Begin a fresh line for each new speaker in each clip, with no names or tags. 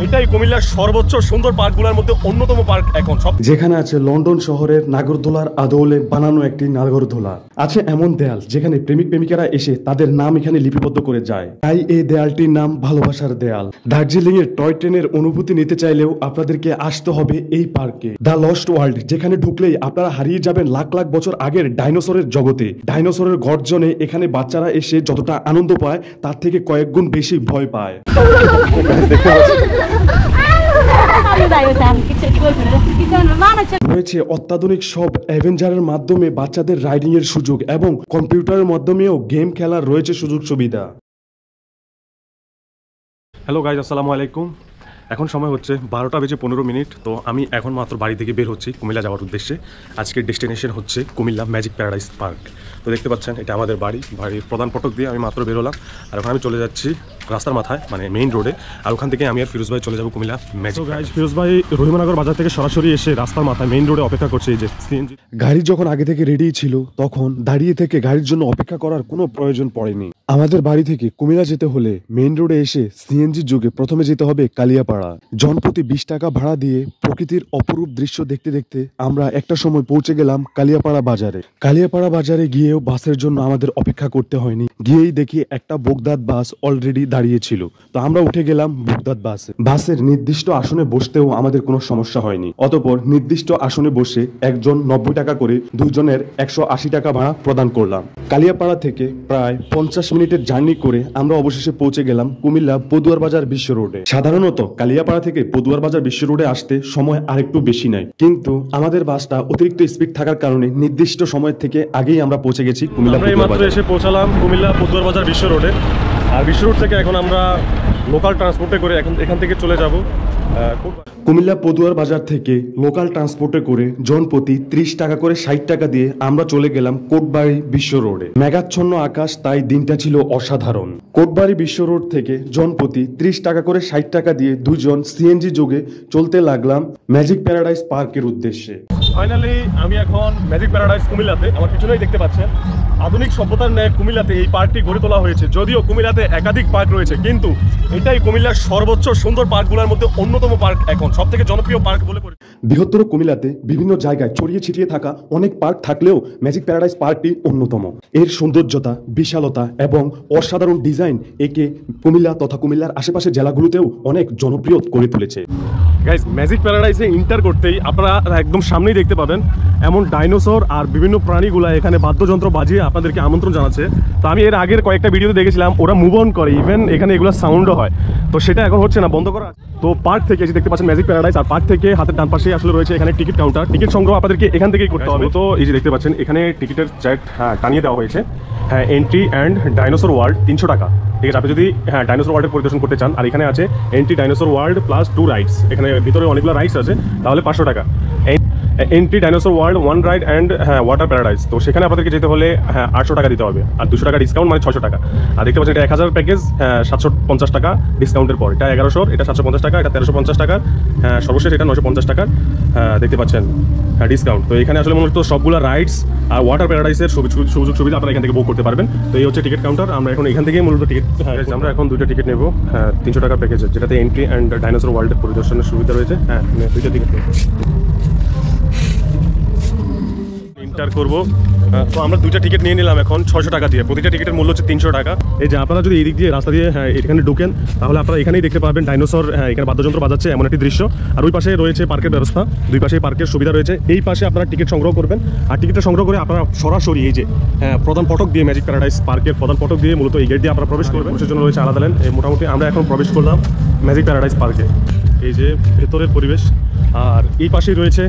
এটাই কুমিল্লার সর্বোচ্চ সুন্দর পার্কগুলোর মধ্যে অন্যতম পার্ক এখন সব,
যেখানে আছে লন্ডন শহরের নাগরদোলার আদলে বানানো একটি নাগরদোলা, আছে এমন দেয়াল যেখানে প্রেমিক প্রেমিকারা এসে তাদের নাম এখানে লিপিবদ্ধ করে যায়, তাই এই দেয়ালটির নাম ভালোবাসার দেয়াল। দার্জিলিং এর টয় ট্রেনের অনুভূতি নিতে চাইলেও আপনাদেরকে আসতে হবে এই পার্কে, দ্য লস্ট ওয়ার্ল্ড, যেখানে ঢুকলেই আপনারা হারিয়ে যাবেন লাখ লাখ বছর আগের ডাইনোসরের জগতে। ডাইনোসরের গর্জনে এখানে বাচ্চারা এসে যতটা আনন্দ পায় তার থেকে কয়েক গুণ বেশি ভয় পায়। রয়েছে অত্যাধুনিক সব অ্যাভেঞ্জারের মাধ্যমে বাচ্চাদের রাইডিং এর সুযোগ এবং কম্পিউটারের মাধ্যমেও গেম খেলার রয়েছে সুযোগ সুবিধা।
হ্যালো গাইজ, আসসালামু আলাইকুম। এখন সময় হচ্ছে 12:15। তো আমি এখন মাত্র বাড়ি থেকে বের হচ্ছি কুমিল্লা যাওয়ার উদ্দেশ্যে। আজকের ডেস্টিনেশন হচ্ছে কুমিল্লা ম্যাজিক প্যারাডাইস পার্ক। তো দেখতে পাচ্ছেন এটা আমাদের বাড়ির প্রধান ফটক দিয়ে আমি মাত্র বের হলাম, আর এখন আমি চলে যাচ্ছি রাস্তার মাথায়, মানে মেইন রোডে। আর ওখান থেকে আমি আর ফিরোজ ভাই চলে যাবো কুমিল্লা ম্যাজিক। গাইজ, ফিরোজ ভাই রহিমনগর বাজার থেকে সরাসরি এসে রাস্তার মাথায় মেইন রোডে অপেক্ষা করছে। এই যে সিএনজি
গাড়ি যখন আগে থেকে রেডি ছিল তখন দাঁড়িয়ে থেকে গাড়ির জন্য অপেক্ষা করার কোনো প্রয়োজন পড়েনি। আমাদের বাড়ি থেকে কুমিল্লা যেতে হলে মেইন রোডে এসে সিএনজি যুগে প্রথমে যেতে হবে কালিয়াপাড়া। জনপ্রতি 20 টাকা ভাড়া দিয়ে প্রকৃতির অপরূপ দৃশ্য দেখতে দেখতে আমরা একটা সময় পৌঁছে গেলাম কালিয়াপাড়া বাজারে। কালিয়াপাড়া বাজারে গিয়েও বাসের জন্য আমাদের অপেক্ষা করতে হয়নি, গিয়েই দেখি একটা বোগদাদ বাস অলরেডি দাঁড়িয়ে ছিল। তো আমরা উঠে গেলাম বোগদাদ বাসে। বাসের নির্দিষ্ট আসনে বসতেও আমাদের কোনো সমস্যা হয়নি। অতঃপর নির্দিষ্ট আসনে বসে একজন 90 টাকা করে, দুইজনের 180 টাকা ভাড়া প্রদান করলাম। কালিয়াপাড়া থেকে প্রায় 50 মিনিটের জার্নি করে আমরা অবশেষে পৌঁছে গেলাম কুমিল্লা পদুয়ার বাজার বিশ্ব রোডে। সাধারণত কালিয়াপাড়া থেকে পদুয়ার বাজার বিশ্ব রোডে আসতে সময় আরেকটু বেশি নেয়, কিন্তু আমাদের বাসটা অতিরিক্ত স্পিড থাকার কারণে নির্দিষ্ট সময় থেকে আগেই আমরা পৌঁছে গেছি কুমিল্লা।
আমরা এইমাত্র এসে পৌঁছালাম কুমিল্লা পদুয়ার বাজার বিশ্ব রোডে। আর বিশ্ব রোড থেকে এখন আমরা লোকাল ট্রান্সপোর্টে করে এখান থেকে চলে যাব
কুমিল্লা পদুয়ার বাজার থেকে লোকাল ট্রান্সপোর্টে করে জনপ্রতি 30 টাকা করে 60 টাকা দিয়ে আমরা চলে গেলাম কোটবাড়ি বিশ্ব রোডে। মেঘাচ্ছন্ন আকাশ, তাই দিনটা ছিল অসাধারণ। কোটবাড়ি বিশ্ব রোড থেকে জনপ্রতি 30 টাকা করে 60 টাকা দিয়ে দুইজন সিএনজি যোগে চলতে লাগলাম ম্যাজিক প্যারাডাইস পার্কের উদ্দেশ্যে।
ফাইনালি আমি এখন ম্যাজিক প্যারাডাইস কুমিল্লাতে। আমার পিছনেই দেখতে পাচ্ছেন আধুনিক সভ্যতার ন্যায় কুমিল্লাতে এই পার্কটি গড়ে তোলা হয়েছে। যদিও কুমিল্লাতে একাধিক পার্ক রয়েছে, কিন্তু এটাই কুমিল্লার সর্বোচ্চ সুন্দর পার্কগুলোর মধ্যে অন্যতম পার্ক, এখন সবথেকে জনপ্রিয় পার্ক বলে পরিচিত।
বৃহত্তর কুমিল্লাতে বিভিন্ন জায়গায় ছড়িয়ে ছিটিয়ে থাকা অনেক পার্ক থাকলেও ম্যাজিক প্যারাডাইস পার্কটি অন্যতম। এর সৌন্দর্যতা, বিশালতা এবং অসাধারণ ডিজাইন একে কুমিল্লা তথা কুমিল্লার আশেপাশের জেলাগুলোতেও অনেক জনপ্রিয় করে তুলেছে।
গাইস, ম্যাজিক প্যারাডাইসে এন্টার করতেই আপনারা একদম সামনেই দেখতে পাবেন এমন ডাইনোসর আর বিভিন্ন প্রাণীগুলা এখানে বাদ্যযন্ত্র বাজিয়ে আপনাদেরকে আমন্ত্রণ জানাচ্ছে। তো আমি এর আগের কয়েকটা ভিডিওতে দেখেছিলাম ওরা মুভ অন করে, ইভেন এখানে এগুলো সাউন্ডও হয়। তো সেটা এখন হচ্ছে না, বন্ধ করা। তো পার্ক থেকে যে দেখতে পাচ্ছেন ম্যাজিক প্যারাডাইস, আর পার্ক থেকে হাতের ডান পাশে আসলে রয়েছে এখানে টিকিট কাউন্টার। টিকিট সংগ্রহ আপনাদেরকে এখান থেকেই করতে হবে। তো এই যে দেখতে পাচ্ছেন এখানে টিকিটের চার্ট টানিয়ে দেওয়া হয়েছে। হ্যাঁ, এন্ট্রি অ্যান্ড ডাইনোসর ওয়ার্ল্ড 300 টাকা। ঠিক আছে, আপনি যদি ডাইনোসর ওয়ার্ল্ডের পরিদর্শন করতে চান, আর এখানে আছে entry dinosaur world plus 2 rides, এখানে ভিতরে অনেকগুলো রাইডস আছে, তাহলে 500 টাকা। Entry dinosaur world 1 ride and water paradise, তো সেখানে আপনাদেরকে যেতে হলে 800 টাকা দিতে হবে, আর 200 টাকা ডিসকাউন্ট, মানে 600 টাকা। আর দেখতে পাচ্ছেন এটা 1000 প্যাকেজ, 750 টাকা ডিসকাউন্টের পর। এটা 1100, এটা 750 টাকা, এটা 1350 টাকা, সর্বশেষ এটা 950 টাকা। দেখতে পাচ্ছেন ডিসকাউন্ট। তো এখানে আসলে মূলত সবগুলো রাইডস আর ওয়াটার প্যারাডাইসের সুযোগ সুবিধা আপনারা এখান থেকে বুক করতে পারবেন। তো এই হচ্ছে টিকিট কাউন্টার। আমরা এখন এখান থেকেই মূলত টিকিট, আমরা এখন 2টা টিকিট নেব 300 টাকা প্যাকেজের, যেটাতে এন্ট্রি অ্যান্ড ডাইনোসর ওয়ার্ল্ডের পরিদর্শনের সুবিধা রয়েছে। 2টা টিকিট এন্টার করবো। তো আমরা 2টা টিকিট নিয়ে নিলাম এখন 600 টাকা দিয়ে। প্রতিটা টিকিটের মূল্য হচ্ছে 300 টাকা। এই যে আপনারা যদি এই দিক দিয়ে রাস্তা দিয়ে এখানে ঢুকেন, তাহলে আপনারা এখানেই দেখতে পাবেন ডাইনোসর এখানে বাদ্যযন্ত্র বাজাচ্ছে এমন একটি দৃশ্য। আর ওই পাশে রয়েছে পার্কের ব্যবস্থা, দুই পাশে পার্কের সুবিধা রয়েছে। এই পাশে আপনারা টিকিট সংগ্রহ করবেন, আর টিকিটটা সংগ্রহ করে আপনারা সরাসরি এই যে প্রধান ফটক দিয়ে, ম্যাজিক প্যারাডাইস পার্কের প্রধান ফটক দিয়ে মূলত এই গেট দিয়ে আপনারা প্রবেশ করবেন। সেজন্য রয়েছে আলাদা লেন। মোটামুটি আমরা এখন প্রবেশ করলাম ম্যাজিক প্যারাডাইস পার্কে। এই যে ভেতরের পরিবেশ, আর এই পাশেই রয়েছে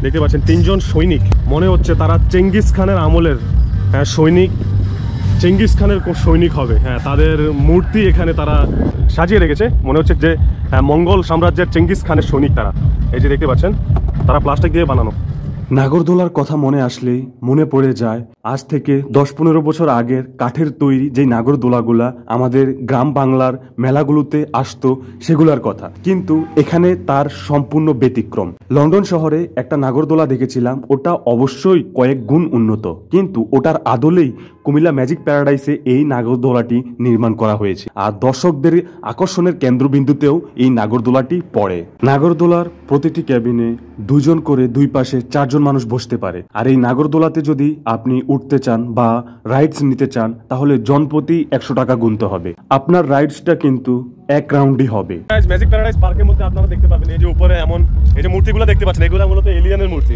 দেখতে পাচ্ছেন 3 জন সৈনিক। মনে হচ্ছে তারা চেঙ্গিস খানের আমলের সৈনিক, চেঙ্গিস খানের সৈনিক হবে। তাদের মূর্তি এখানে তারা সাজিয়ে রেখেছে, মনে হচ্ছে যে মঙ্গল সাম্রাজ্যের চেঙ্গিস খানের সৈনিক তারা। এই যে দেখতে পাচ্ছেন তারা প্লাস্টিক দিয়ে বানানো।
নাগরদোলার কথা মনে আসলেই মনে পড়ে যায় আজ থেকে 10-15 বছর আগের কাঠের তৈরি যে নাগরদোলাগুলা আমাদের গ্রাম বাংলার মেলাগুলোতে আসতো সেগুলার কথা, কিন্তু এখানে তার সম্পূর্ণ ব্যতিক্রম। লন্ডন শহরে একটা নাগরদোলা দেখেছিলাম, ওটা অবশ্যই কয়েক গুণ উন্নত, কিন্তু ওটার আদলেই কুমিল্লা ম্যাজিক প্যারাডাইসে এই নাগরদোলাটি নির্মাণ করা হয়েছে, আর দর্শকদের আকর্ষণের কেন্দ্রবিন্দুতেও এই নাগরদোলাটি পড়ে। নাগরদোলার প্রতিটি ক্যাবিনে 2 জন করে 2 পাশে 4 জন মানুষ বসতে পারে, আর এই নাগরদোলাতে যদি আপনি উঠতে চান বা রাইডস নিতে চান তাহলে জনপ্রতি 100 টাকা গুনতে হবে। আপনার রাইডসটা কিন্তু 1 রাউন্ডই হবে।
ম্যাজিক প্যারাডাইস পার্কের মধ্যে আপনারা দেখতে পাবেন এই যে উপরে এমন এই যে মূর্তিগুলো দেখতে পাচ্ছেন, এগুলো মূলত এলিয়ানের মূর্তি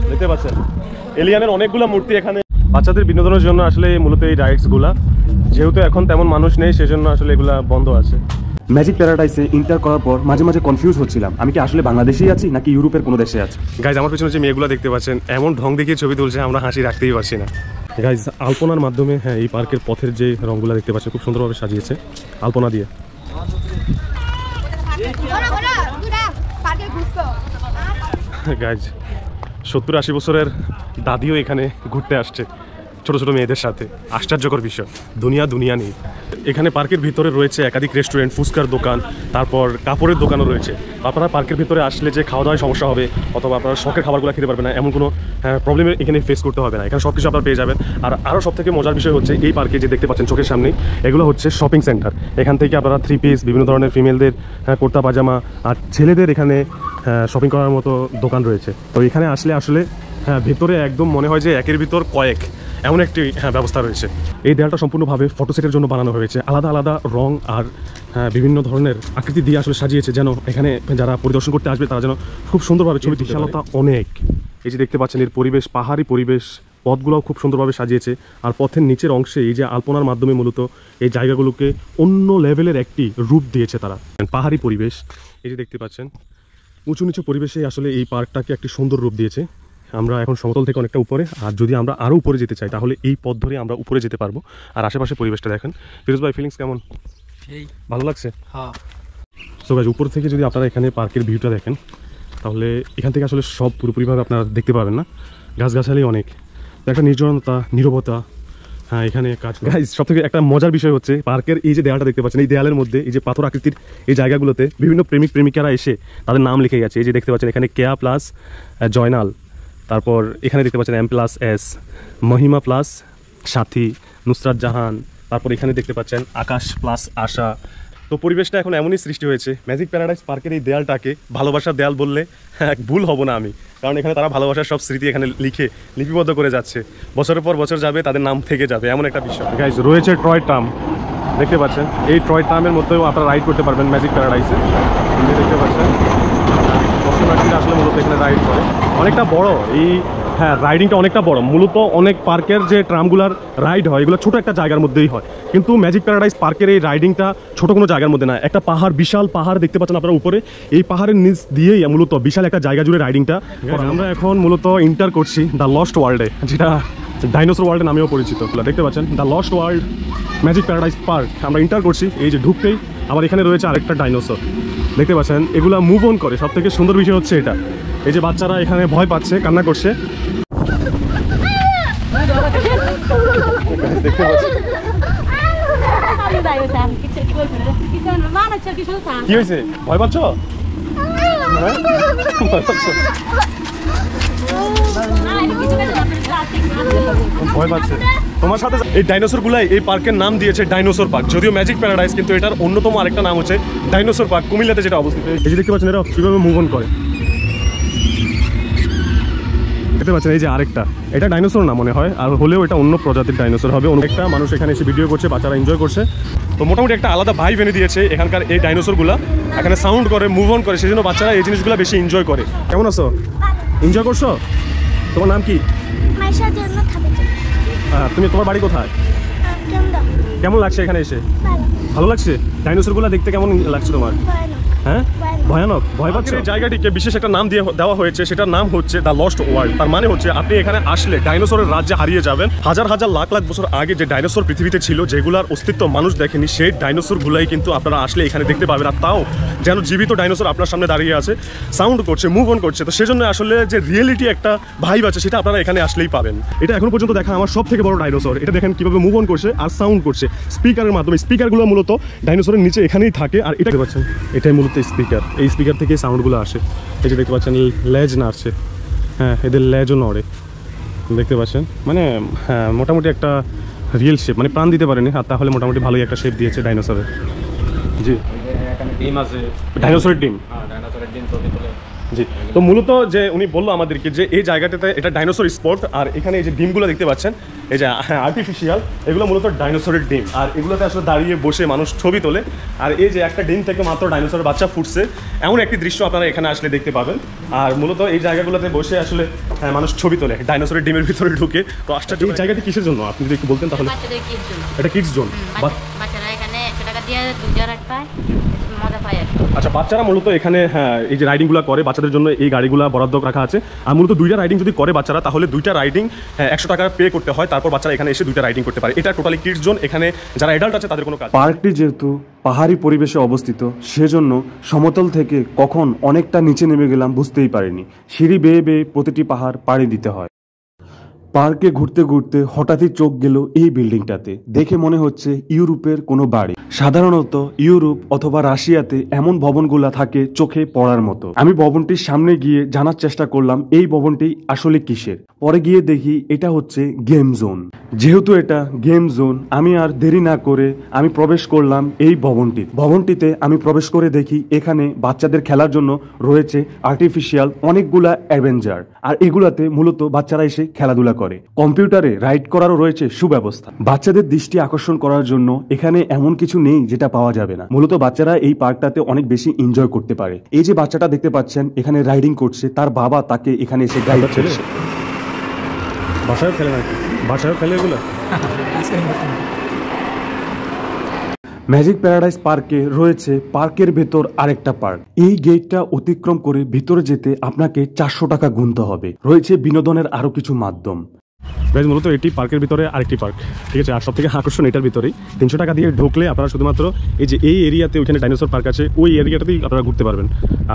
দেখতে পাচ্ছেন। এলিয়ানের অনেকগুলো মূর্তি এখানে বাচ্চাদের বিনোদনের জন্য আসলে মূলত এই রাইডস গুলা, যেহেতু এখন তেমন মানুষ নেই সেজন্য আসলে এগুলা বন্ধ আছে।
ম্যাজিক প্যারাডাইসে ইন্টার করার পর মাঝে মাঝে কনফিউজ হচ্ছিলাম আমি কি আসলে বাংলাদেশেই আছি নাকি ইউরোপের কোনো দেশে আছি।
গাইজ আমার পিছনে যে মেয়েগুলো দেখতে পাচ্ছেন এমন ঢং দেখিয়ে ছবি তুলছে, আমরা হাসি রাখতেই পারছি না। গাইজ আলপনার মাধ্যমে, হ্যাঁ, এই পার্কের পথের যে রঙগুলো দেখতে পাচ্ছেন খুব সুন্দরভাবে সাজিয়েছে আলপনা দিয়ে। গাইজ 70-80 বছরের দাদিও এখানে ঘুরতে আসছে ছোট ছোট মেয়েদের সাথে। আশ্চর্যকর বিষয়, দুনিয়া নেই। এখানে পার্কের ভিতরে রয়েছে একাধিক রেস্টুরেন্ট, ফুচকার দোকান, তারপর কাপড়ের দোকানও রয়েছে। আপনারা পার্কের ভিতরে আসলে যে খাওয়া দাওয়ায় সমস্যা হবে অথবা আপনারা শখের খাবারগুলো খেতে পারবেন না এমন কোনো প্রবলেম এখানে ফেস করতে হবে না। এখানে সব কিছু আপনারা পেয়ে যাবেন। আর আরও সব থেকে মজার বিষয় হচ্ছে এই পার্কে যে দেখতে পাচ্ছেন চোখের সামনেই, এগুলো হচ্ছে শপিং সেন্টার। এখান থেকে আপনারা 3 পিস, বিভিন্ন ধরনের ফিমেলদের কুর্তা পাজামা আর ছেলেদের এখানে শপিং করার মতো দোকান রয়েছে। তো এখানে আসলে ভেতরে একদম মনে হয় যে একের ভিতর কয়েক এমন একটি ব্যবস্থা রয়েছে। এই দেয়ালটা সম্পূর্ণভাবে ফটোসেটের জন্য বানানো হয়েছে, আলাদা আলাদা রং আর বিভিন্ন ধরনের আকৃতি দিয়ে আসলে সাজিয়েছে, যেন এখানে যারা পরিদর্শন করতে আসবে তারা যেন খুব সুন্দরভাবে ছবি তুলতে পারে। বিশালতা অনেক। এই যে দেখতে পাচ্ছেন এর পরিবেশ, পাহাড়ি পরিবেশ, পথগুলোও খুব সুন্দরভাবে সাজিয়েছে। আর পথের নিচের অংশে এই যে আলপনার মাধ্যমে মূলত এই জায়গাগুলোকে অন্য লেভেলের একটি রূপ দিয়েছে তারা। পাহাড়ি পরিবেশ, এই যে দেখতে পাচ্ছেন উঁচু নিচু পরিবেশে আসলে এই পার্কটাকে একটি সুন্দর রূপ দিয়েছে। আমরা এখন সমতল থেকে অনেকটা উপরে, আর যদি আমরা আরও উপরে যেতে চাই তাহলে এই পথ ধরে আমরা উপরে যেতে পারবো। আর আশেপাশে পরিবেশটা দেখেন। ফিরোজ ভাই, ফিলিংস কেমন? ভালো লাগছে? হ্যাঁ। সো গাইস, উপর থেকে যদি আপনারা এখানে পার্কের ভিউটা দেখেন তাহলে এখান থেকে আসলে সব পুরোপুরিভাবে আপনারা দেখতে পাবেন না, গাছগাছালি অনেক, একটা নির্জনতা, নীরবতা। হ্যাঁ, এখানে কাজ। গাইস, সব থেকে একটা মজার বিষয় হচ্ছে পার্কের এই যে দেয়ালটা দেখতে পাচ্ছেন, এই দেয়ালের মধ্যে এই যে পাথর আকৃতির এই জায়গাগুলোতে বিভিন্ন প্রেমিক প্রেমিকারা এসে তাদের নাম লিখে গেছে। এই যে দেখতে পাচ্ছেন এখানে কেয়া প্লাস জয়নাল, তারপর এখানে দেখতে পাচ্ছেন M+S, মহিমা প্লাস সাথী, নুসরাত জাহান, তারপর এখানে দেখতে পাচ্ছেন আকাশ প্লাস আশা। তো পরিবেশটা এখন এমনই সৃষ্টি হয়েছে। ম্যাজিক প্যারাডাইস পার্কের এই দেয়ালটাকে ভালোবাসার দেয়াল বললে ভুল হব না আমি, কারণ এখানে তারা ভালোবাসার সব স্মৃতি এখানে লিপিবদ্ধ করে যাচ্ছে। বছরের পর বছর যাবে, তাদের নাম থেকে যাবে, এমন একটা বিষয়। গাইস, রয়েছে টয় ট্রাম, দেখতে পাচ্ছেন। এই টয় ট্রামের মধ্যেও আপনারা রাইড করতে পারবেন ম্যাজিক প্যারাডাইসে। দেখতে পাচ্ছেন দর্শনার্থীরা আসলে মূলত এখানে রাইড করে। অনেকটা বড় এই, হ্যাঁ, রাইডিংটা অনেকটা বড়। মূলত অনেক পার্কের যে ট্রামগুলার রাইড হয় এগুলো ছোট একটা জায়গার মধ্যেই হয়, কিন্তু ম্যাজিক প্যারাডাইস পার্কের এই রাইডিংটা ছোট কোনো জায়গার মধ্যে না। একটা পাহাড়, বিশাল পাহাড় দেখতে পাচ্ছেন আপনারা উপরে, এই পাহাড়ের নিচ দিয়েই মূলত বিশাল একটা জায়গা জুড়ে রাইডিংটা। আমরা এখন মূলত ইন্টার করছি দ্য লস্ট ওয়ার্ল্ডে, যেটা ডাইনোসর ওয়ার্ল্ডের নামেও পরিচিত। দেখতে পাচ্ছেন the lost world magic paradise park. আমরা ইন্টার করছি, এই যে ঢুকতেই আবার এখানে রয়েছে আরেকটা ডাইনোসর দেখতে পাচ্ছেন। এগুলা মুভ অন করে। সব থেকে সুন্দর বিষয় হচ্ছে এটা, এই যে বাচ্চারা এখানে ভয় পাচ্ছে, কান্না করছে। দেখতে পাচ্ছেন কি হয়েছে? ভয় পাচ্ছ? ভয় পাচ্ছে তোমার সাথে? এই ডাইনোসর গুলাই এই পার্কের নাম দিয়েছে ডাইনোসর পার্ক, যদিও ম্যাজিক প্যারাডাইস, কিন্তু এটার অন্যতম আরেকটা নাম হচ্ছে ডাইনোসর পার্ক, কুমিল্লাতে যেটা অবস্থিত। এই যে দেখতে পাচ্ছেন এরা কিভাবে মুভ অন করে, দেখতে পাচ্ছেন। এই যে আরেকটা, এটা ডাইনোসর না মনে হয়, আর হলেও এটা অন্য প্রজাতির ডাইনোসর হবে। অনেকটা মানুষ এখানে এসে ভিডিও করছে, বাচ্চারা এনজয় করছে। তো মোটামুটি একটা আলাদা ভাইব এনে দিয়েছে এখানকার এই ডাইনোসরগুলো। এখানে সাউন্ড করে, মুভ অন করে, সেজন্য বাচ্চারা এই জিনিসগুলো বেশি এনজয় করে। কেমন আছো? এনজয় করছো? তোমার নাম কি? হ্যাঁ, তুমি, তোমার বাড়ি কোথায়? কেমন লাগছে এখানে এসে? ভালো লাগছে? ডাইনোসরগুলো দেখতে কেমন লাগছে তোমার? হ্যাঁ, ভয়ানক, ভয় পাচ্ছে। এই জায়গাটিকে বিশেষ একটা নাম দিয়ে দেওয়া হয়েছে, সেটার নাম হচ্ছে দ্য লস্ট ওয়ার্ল্ড। তার মানে হচ্ছে আপনি এখানে আসলে ডাইনোসরের রাজ্যে হারিয়ে যাবেন। হাজার হাজার লাখ লাখ বছর আগে যে ডাইনোসর পৃথিবীতে ছিল, যেগুলোর অস্তিত্ব মানুষ দেখেনি, সেই ডাইনোসর গুলাই কিন্তু আপনারা আসলে এখানে দেখতে পাবেন। আর তাও যেন জীবিত ডাইনোসর আপনার সামনে দাঁড়িয়ে আছে, সাউন্ড করছে, মুভ অন করছে। তো সেজন্য আসলে যে রিয়েলিটি একটা ভাইব আছে, সেটা আপনারা এখানে আসলেই পাবেন। এটা এখন পর্যন্ত দেখা আমার সব থেকে বড় ডাইনোসর। এটা দেখেন কিভাবে মুভ অন করছে আর সাউন্ড করছে স্পিকারের মাধ্যমে। স্পিকারগুলো মূলত ডাইনোসরের নিচে এখানেই থাকে। আর এটা দেখতে পাচ্ছেন, এটাই মূলত স্পিকার। এই স্পিকার থেকে সাউন্ডগুলো আসে। এই যে দেখতে পাচ্ছেন লেজ নাড়ছে, হ্যাঁ এদের লেজও নড়ে, দেখতে পাচ্ছেন। মানে হ্যাঁ মোটামুটি একটা রিয়েল শেপ, মানে প্রাণ দিতে পারেনি, আর তাহলে মোটামুটি ভালোই একটা শেপ দিয়েছে ডাইনোসরের। জি,
এখানে ডিম আছে,
ডাইনোসরের ডিম।
হ্যাঁ ডাইনোসরের ডিম ছবি তুলে।
জি, তো মূলত যে উনি বললো আমাদেরকে যে এই জায়গাটাতে এটা ডাইনোসর স্পট। আর এখানে এই যে ডিমগুলো দেখতে পাচ্ছেন, এই যে হ্যাঁ আর্টিফিশিয়াল, এগুলো মূলত ডাইনোসরের ডিম। আর এগুলোতে আসলে দাঁড়িয়ে বসে মানুষ ছবি তোলে। আর এই যে একটা ডিম থেকে মাত্র ডাইনোসরের বাচ্চা ফুটছে, এমন একটি দৃশ্য আপনারা এখানে আসলে দেখতে পাবেন। আর মূলত এই জায়গাগুলোতে বসে আসলে মানুষ ছবি তোলে ডাইনোসরের ডিমের ভিতরে ঢুকে। তো আশ্চর্য, এই জায়গাটি কিসের জন্য আপনি যদি একটু বলতেন তাহলে।
বাচ্চাদের কিডস জন্য।
এটা কিডস জোন।
বাচ্চারা এখানে 100 টাকা দিয়ে দুধ রাইড পায়, মজা পায় আর কি।
আচ্ছা, বাচ্চারা মূলত এখানে হ্যাঁ এই যে রাইডিংগুলো করে, বাচ্চাদের জন্য এই গাড়িগুলো বরাদ্দ রাখা আছে। আর মূলত 2টা রাইডিং যদি করে বাচ্চারা, তাহলে 2টা রাইডিং 100 টাকা পে করতে হয়। তারপর বাচ্চারা এখানে এসে 2টা রাইডিং করতে পারে। এটা টোটালি কিডস জোন। এখানে যারা অ্যাডাল্ট আছে তাদের কোনো কাজ।
পার্কটি যেহেতু পাহাড়ি পরিবেশে অবস্থিত, সেজন্য সমতল থেকে কখন অনেকটা নিচে নেমে গেলাম বুঝতেই পারিনি। সিঁড়ি বেয়ে বেয়ে প্রতিটি পাহাড় পাড়ি দিতে হয়। পার্কে ঘুরতে ঘুরতে হঠাৎই চোখ গেল এই বিল্ডিংটাতে। দেখে মনে হচ্ছে ইউরোপের কোনো বাড়ি। সাধারণত ইউরোপ অথবা রাশিয়াতে এমন ভবনগুলা থাকে চোখে পড়ার মতো। আমি ভবনটির সামনে গিয়ে জানার চেষ্টা করলাম এই ভবনটি আসলে কিসের। পরে গিয়ে দেখি এটা হচ্ছে গেম জোন। যেহেতু এটা গেম জোন, আমি আর দেরি না করে আমি প্রবেশ করলাম এই ভবনটিতে আমি প্রবেশ করে দেখি এখানে বাচ্চাদের খেলার জন্য রয়েছে আর্টিফিশিয়াল অনেকগুলা অ্যাডভেঞ্চার। আর এগুলাতে মূলত বাচ্চারা এসে খেলাধুলা করে। কম্পিউটারে রাইড করারও রয়েছে সুব্যবস্থা। বাচ্চাদের দৃষ্টি আকর্ষণ করার জন্য এখানে এমন কিছু নেই যেটা পাওয়া যাবে না। মূলত বাচ্চারা এই পার্কটাতে অনেক বেশি এনজয় করতে পারে। এই যে বাচ্চাটা দেখতে পাচ্ছেন এখানে রাইডিং করছে, তার বাবা তাকে এখানে এসে গাইড করছে।
বাসায়ও খেলে নাকি? বাসায়ও খেলে এগুলো?
ম্যাজিক প্যারাডাইস পার্কে রয়েছে পার্কের ভেতর আরেকটা পার্ক। এই গেটটা অতিক্রম করে ভিতরে যেতে আপনাকে 400 টাকা গুনতে হবে। রয়েছে বিনোদনের আরো কিছু মাধ্যম।
গাইজ, মূলত এটি পার্কের ভিতরে আরেকটি পার্ক, ঠিক আছে। আর সব থেকে আকর্ষণ এটার ভিতরেই 300 টাকা দিয়ে ঢুকলে আপনারা শুধুমাত্র এই যে এই এরিয়াতে, ওইখানে ডাইনোসর পার্ক আছে, ওই এরিয়াটাতেই আপনারা ঘুরতে পারবেন।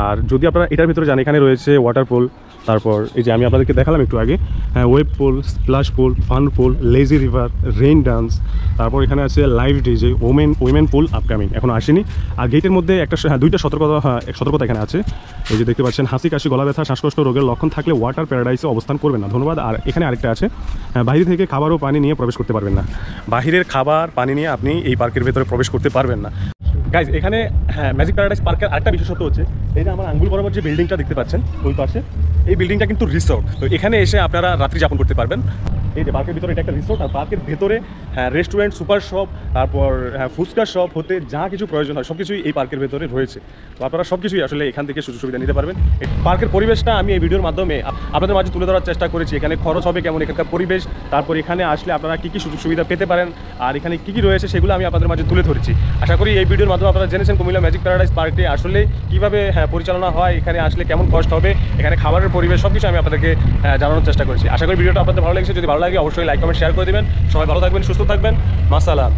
আর যদি আপনারা এটার ভিতরে যান, এখানে রয়েছে ওয়াটারপুল, তারপর এই যে আমি আপনাদেরকে দেখালাম একটু আগে, হ্যাঁ ওয়েব পুল, স্প্লাশ পুল, ফান পুল, লেজি রিভার, রেইন ডান্স, তারপর এখানে আছে লাইভ ডিজে, উইমেন পুল আপকামিং, এখনো আসেনি। আর গেটের মধ্যে একটা 2টা সতর্কতা এখানে আছে। এই যে দেখতে পাচ্ছেন, হাসি কাশি, গলা ব্যথা, শ্বাসকষ্ট রোগের লক্ষণ থাকলে ওয়াটার প্যারাডাইসে অবস্থান করবেন না, ধন্যবাদ। আর এখানে আরেকটা আছে, বাইরে থেকে খাবার ও পানি নিয়ে প্রবেশ করতে পারবেন না। বাহিরের খাবার পানি নিয়ে আপনি এই পার্কের ভেতরে প্রবেশ করতে পারবেন না। গাইজ, এখানে হ্যাঁ ম্যাজিক প্যারাডাইস পার্কের আরেকটা বিশেষত্ব হচ্ছে, এই যে আমার আঙ্গুল বরাবর যে বিল্ডিংটা দেখতে পাচ্ছেন ওই পাশে, এই বিল্ডিংটা কিন্তু রিসোর্ট। তো এখানে এসে আপনারা রাত্রি যাপন করতে পারবেন। এই যে পার্কের ভিতরে এটা একটা রিসোর্ট। আর পার্কের ভেতরে রেস্টুরেন্ট, সুপার শপ, তারপর ফুচকা শপ হতে যা কিছু প্রয়োজন হয় সব কিছুই এই পার্কের ভেতরে রয়েছে। তো আপনারা সব কিছুই আসলে এখান থেকে সুযোগ সুবিধা নিতে পারবেন। এই পার্কের পরিবেশটা আমি এই ভিডিওর মাধ্যমে আপনাদের মাঝে তুলে ধরার চেষ্টা করেছি। এখানে খরচ হবে কেমন, এখানকার পরিবেশ, তারপর এখানে আসলে আপনারা কী কী সুযোগ সুবিধা পেতে পারেন, আর এখানে কী কী রয়েছে সেগুলো আমি আপনাদের মাঝে তুলে ধরেছি। আশা করি এই ভিডিওর মাধ্যমে আপনারা জেনেছেন কুমিল্লা ম্যাজিক প্যারাডাইস পার্কটি আসলে কীভাবে পরিচালনা হয়, এখানে আসলে কেমন কষ্ট হবে, এখানে খাবারের পরিবেশ, সব কিছু আমি আপনাদেরকে জানানোর চেষ্টা করেছি। আশা করি ভিডিওটা আপনাদের ভালো লেগেছে। যদি ভালো লাগে অবশ্যই লাইক, কমেন্ট, শেয়ার করে দেবেন। সবাই ভালো থাকবেন, সুস্থ থাকবেন। মাসালাম।